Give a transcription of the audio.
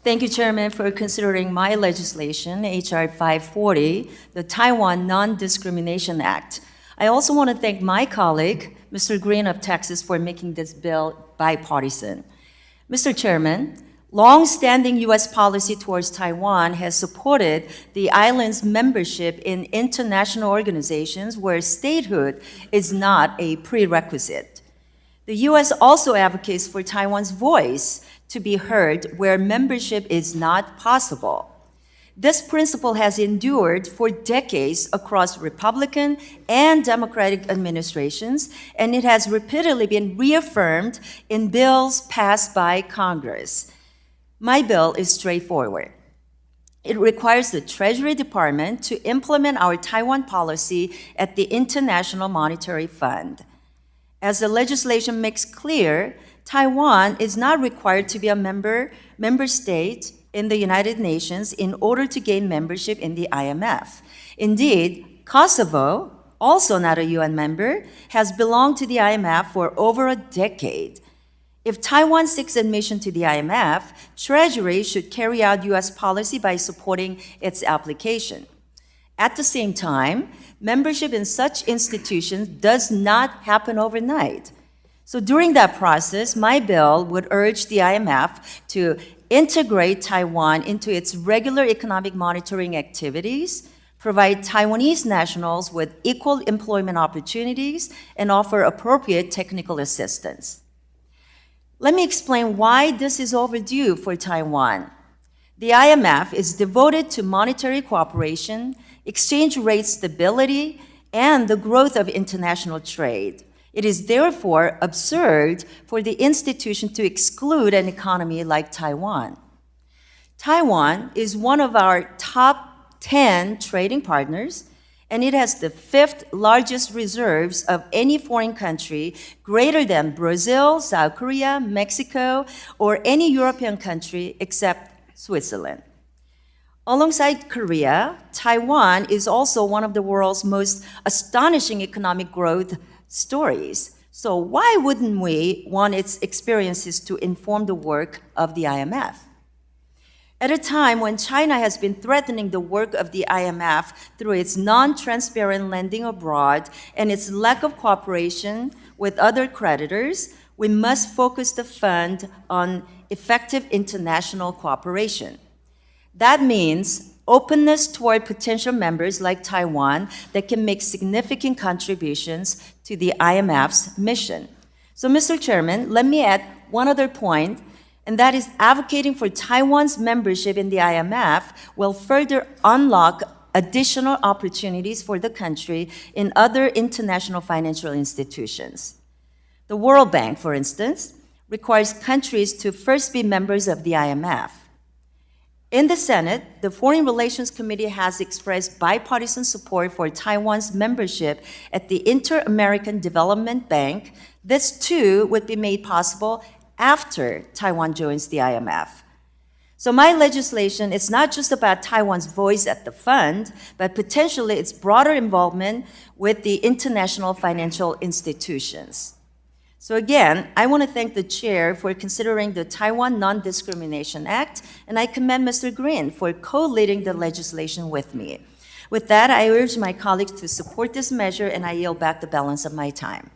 Thank you, Chairman, for considering my legislation, H.R. 540, the Taiwan Non-Discrimination Act. I also want to thank my colleague, Mr. Green of Texas, for making this bill bipartisan. Mr. Chairman, long-standing U.S. policy towards Taiwan has supported the island's membership in international organizations where statehood is not a prerequisite. The U.S. also advocates for Taiwan's voice to be heard where membership is not possible. This principle has endured for decades across Republican and Democratic administrations, and it has repeatedly been reaffirmed in bills passed by Congress. My bill is straightforward. It requires the Treasury Department to implement our Taiwan policy at the International Monetary Fund. As the legislation makes clear, Taiwan is not required to be a member state in the United Nations in order to gain membership in the IMF. Indeed, Kosovo, also not a UN member, has belonged to the IMF for over a decade. If Taiwan seeks admission to the IMF, Treasury should carry out U.S. policy by supporting its application. At the same time, membership in such institutions does not happen overnight. So during that process, my bill would urge the IMF to integrate Taiwan into its regular economic monitoring activities, provide Taiwanese nationals with equal employment opportunities, and offer appropriate technical assistance. Let me explain why this is overdue for Taiwan. The IMF is devoted to monetary cooperation, exchange rate stability, and the growth of international trade. It is therefore absurd for the institution to exclude an economy like Taiwan. Taiwan is one of our top 10 trading partners, and it has the 5th largest reserves of any foreign country, greater than Brazil, South Korea, Mexico, or any European country except Switzerland. Alongside Korea, Taiwan is also one of the world's most astonishing economic growth stories. So why wouldn't we want its experiences to inform the work of the IMF? At a time when China has been threatening the work of the IMF through its non-transparent lending abroad and its lack of cooperation with other creditors, we must focus the fund on effective international cooperation. That means openness toward potential members like Taiwan that can make significant contributions to the IMF's mission. So, Mr. Chairman, let me add one other point, and that is advocating for Taiwan's membership in the IMF will further unlock additional opportunities for the country in other international financial institutions. The World Bank, for instance, requires countries to first be members of the IMF. In the Senate, the Foreign Relations Committee has expressed bipartisan support for Taiwan's membership at the Inter-American Development Bank. This, too, would be made possible after Taiwan joins the IMF. So my legislation is not just about Taiwan's voice at the fund, but potentially its broader involvement with the international financial institutions. So again, I want to thank the chair for considering the Taiwan Non-Discrimination Act, and I commend Mr. Green for co-leading the legislation with me. With that, I urge my colleagues to support this measure, and I yield back the balance of my time.